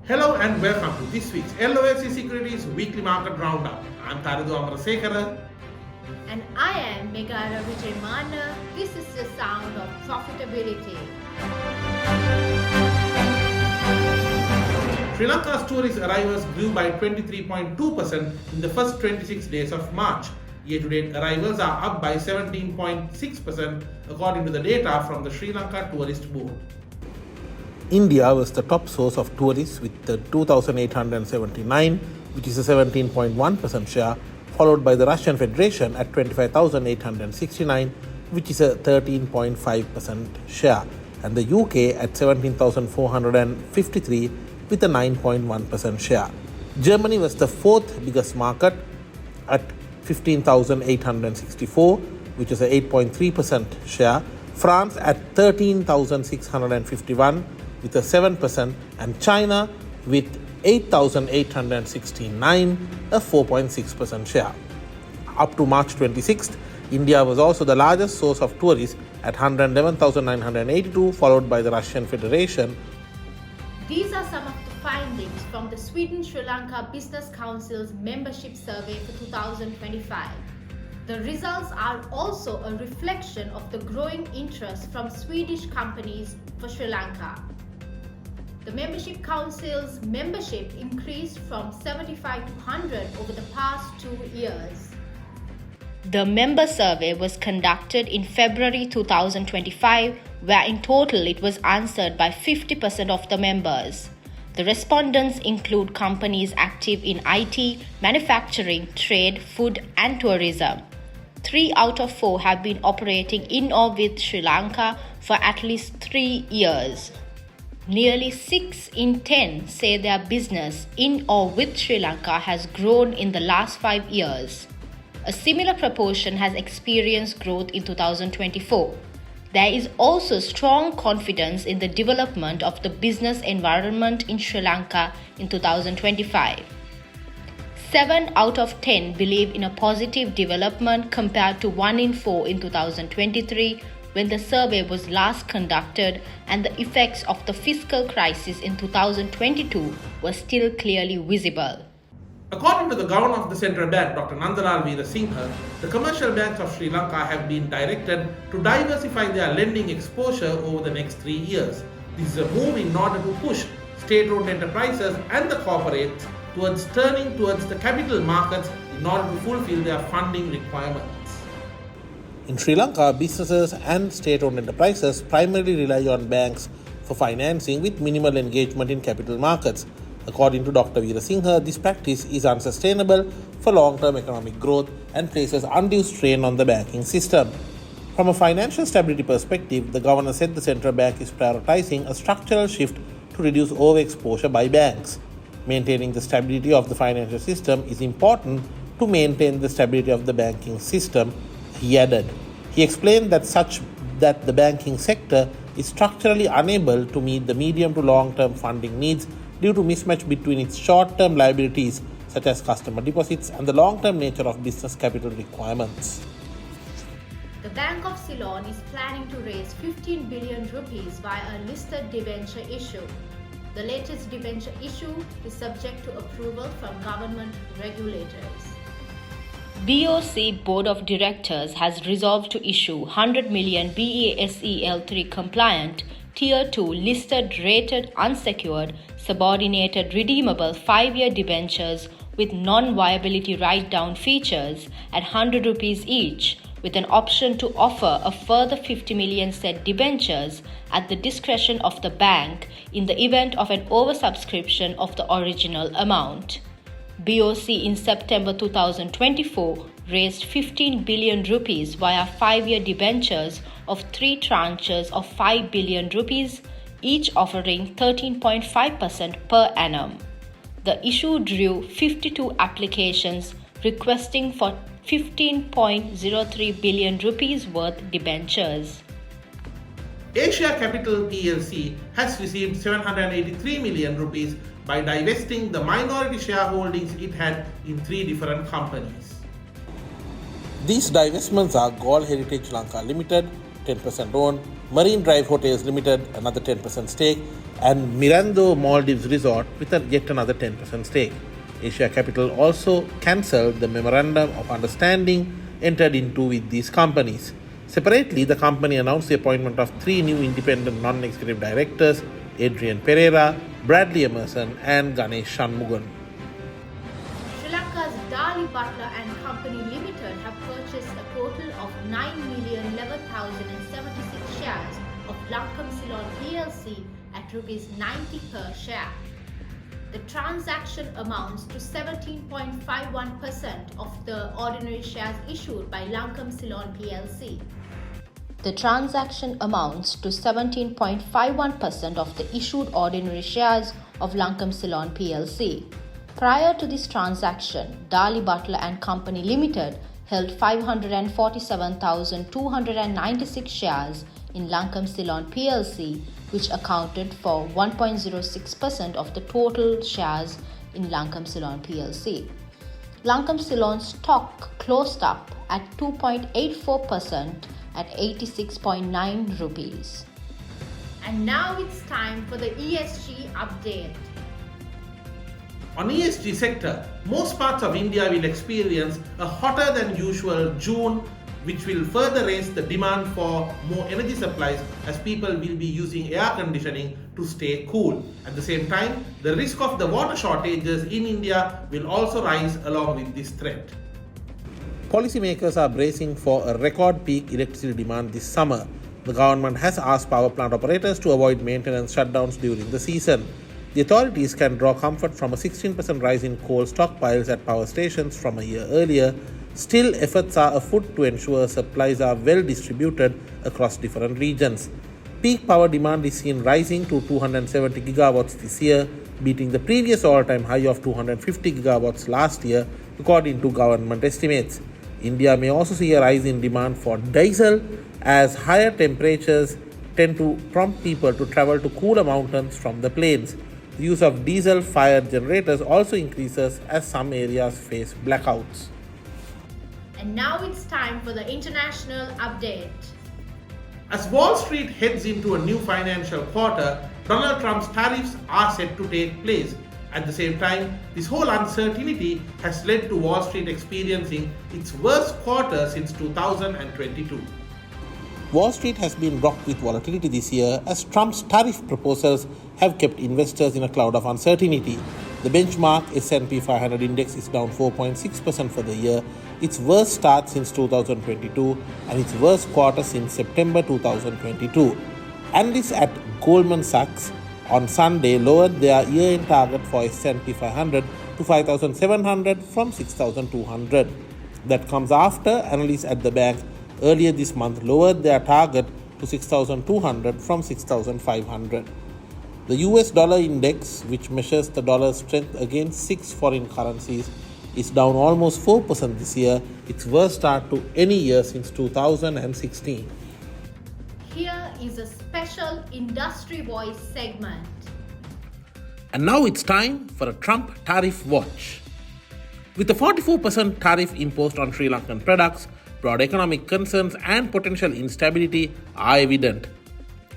Hello and welcome to this week's LOLC Securities Weekly Market Roundup. I'm Taridu Amarasekara. And I am Megara Vijay. This is the sound of profitability. Sri Lanka's tourist arrivals grew by 23.2% in the first 26 days of March. Year-to-date arrivals are up by 17.6% according to the data from the Sri Lanka Tourist Board. India was the top source of tourists with 2,879, which is a 17.1% share, followed by the Russian Federation at 25,869, which is a 13.5% share, and the UK at 17,453 with a 9.1% share. Germany was the fourth biggest market at 15,864, which is a 8.3% share. France at 13,651 with a 7%, and China with 8,869, a 4.6% share. Up to March 26th, India was also the largest source of tourists at 111,982, followed by the Russian Federation. These are some of the findings from the Sweden-Sri Lanka Business Council's membership survey for 2025. The results are also a reflection of the growing interest from Swedish companies for Sri Lanka. The Membership Council's membership increased from 75 to 100 over the past 2 years. The member survey was conducted in February 2025, where in total it was answered by 50% of the members. The respondents include companies active in IT, manufacturing, trade, food and tourism. 3 out of 4 have been operating in or with Sri Lanka for at least 3 years. Nearly 6 in 10 say their business in or with Sri Lanka has grown in the last 5 years. A similar proportion has experienced growth in 2024. There is also strong confidence in the development of the business environment in Sri Lanka in 2025. 7 out of 10 believe in a positive development compared to 1 in 4 in 2023 when the survey was last conducted and the effects of the fiscal crisis in 2022 were still clearly visible. According to the Governor of the Central Bank, Dr. Nandalal Veerasinghe, the commercial banks of Sri Lanka have been directed to diversify their lending exposure over the next 3 years. This is a move in order to push state-owned enterprises and the corporates towards turning towards the capital markets in order to fulfill their funding requirements. In Sri Lanka, businesses and state-owned enterprises primarily rely on banks for financing with minimal engagement in capital markets. According to Dr. Veerasinghe, this practice is unsustainable for long-term economic growth and places undue strain on the banking system. From a financial stability perspective, the governor said the central bank is prioritizing a structural shift to reduce overexposure by banks. Maintaining the stability of the financial system is important to maintain the stability of the banking system, he added. He explained that the banking sector is structurally unable to meet the medium to long-term funding needs due to mismatch between its short-term liabilities such as customer deposits and the long-term nature of business capital requirements. The Bank of Ceylon is planning to raise 15 billion rupees via a listed debenture issue. The latest debenture issue is subject to approval from government regulators. BOC Board of Directors has resolved to issue 100 million BASEL3 compliant Tier 2 listed rated unsecured subordinated redeemable 5-year debentures with non-viability write-down features at 100 rupees each, with an option to offer a further 50 million said debentures at the discretion of the bank in the event of an oversubscription of the original amount. BOC in September 2024 raised 15 billion rupees via 5-year debentures of 3 tranches of 5 billion rupees, each offering 13.5% per annum. The issue drew 52 applications requesting for 15.03 billion rupees worth debentures. Asia Capital PLC has received 783 million rupees by divesting the minority shareholdings it had in 3 different companies. These divestments are Galle Heritage Lanka Limited, 10% owned, Marine Drive Hotels Limited, another 10% stake, and Mirando Maldives Resort with yet another 10% stake. Asia Capital also cancelled the memorandum of understanding entered into with these companies. Separately, the company announced the appointment of 3 new independent non-executive directors, Adrian Pereira, Bradley Emerson and Ganesh Shanmugan. Sri Lanka's Darley, Butler and Company Limited have purchased a total of 9,011,076 shares of Lankem Ceylon PLC at Rs 90 per share. The transaction amounts to 17.51% of the ordinary shares issued by Lankem Ceylon PLC. The transaction amounts to 17.51% of the issued ordinary shares of Lankem Ceylon PLC. Prior to this transaction, Darley, Butler and Company Limited held 547,296 shares in Lankem Ceylon PLC, which accounted for 1.06% of the total shares in Lankem Ceylon PLC. Lankem Ceylon stock closed up at 2.84% at 86.9 rupees. And now it's time for the ESG update. On ESG sector, most parts of India will experience a hotter than usual June, which will further raise the demand for more energy supplies as people will be using air conditioning to stay cool. At the same time, the risk of the water shortages in India will also rise along with this threat. Policymakers are bracing for a record peak electricity demand this summer. The government has asked power plant operators to avoid maintenance shutdowns during the season. The authorities can draw comfort from a 16% rise in coal stockpiles at power stations from a year earlier. Still, efforts are afoot to ensure supplies are well distributed across different regions. Peak power demand is seen rising to 270 gigawatts this year, beating the previous all-time high of 250 gigawatts last year, according to government estimates. India may also see a rise in demand for diesel as higher temperatures tend to prompt people to travel to cooler mountains from the plains. The use of diesel-fired generators also increases as some areas face blackouts. And now it's time for the international update. As Wall Street heads into a new financial quarter, Donald Trump's tariffs are set to take place. At the same time, this whole uncertainty has led to Wall Street experiencing its worst quarter since 2022. Wall Street has been rocked with volatility this year as Trump's tariff proposals have kept investors in a cloud of uncertainty. The benchmark S&P 500 index is down 4.6% for the year, its worst start since 2022 and its worst quarter since September 2022. Analysts at Goldman Sachs on Sunday lowered their year-end target for S&P 500 to 5,700 from 6,200. That comes after analysts at the bank earlier this month lowered their target to 6,200 from 6,500. The US dollar index, which measures the dollar's strength against 6 foreign currencies, is down almost 4% this year, its worst start to any year since 2016. Here is a special Industry Voice segment. And now it's time for a Trump tariff watch. With the 44% tariff imposed on Sri Lankan products, broad economic concerns and potential instability are evident.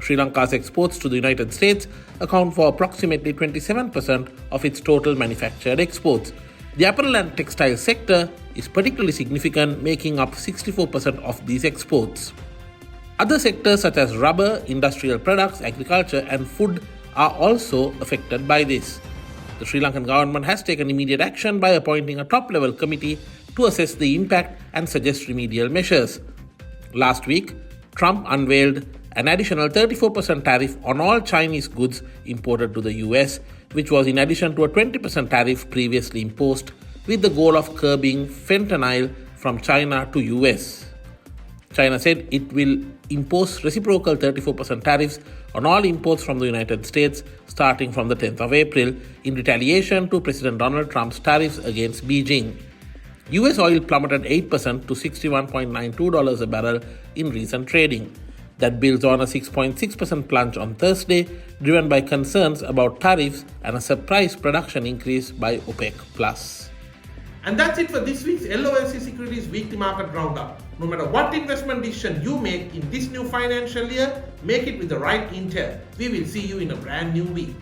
Sri Lanka's exports to the United States account for approximately 27% of its total manufactured exports. The apparel and textile sector is particularly significant, making up 64% of these exports. Other sectors such as rubber, industrial products, agriculture and food are also affected by this. The Sri Lankan government has taken immediate action by appointing a top-level committee to assess the impact and suggest remedial measures. Last week, Trump unveiled an additional 34% tariff on all Chinese goods imported to the US, which was in addition to a 20% tariff previously imposed, with the goal of curbing fentanyl from China to US. China said it will impose reciprocal 34% tariffs on all imports from the United States starting from the 10th of April in retaliation to President Donald Trump's tariffs against Beijing. US oil plummeted 8% to $61.92 a barrel in recent trading. That builds on a 6.6% plunge on Thursday, driven by concerns about tariffs and a surprise production increase by OPEC+. And that's it for this week's LOLC Securities Weekly Market Roundup. No matter what investment decision you make in this new financial year, make it with the right intent. We will see you in a brand new week.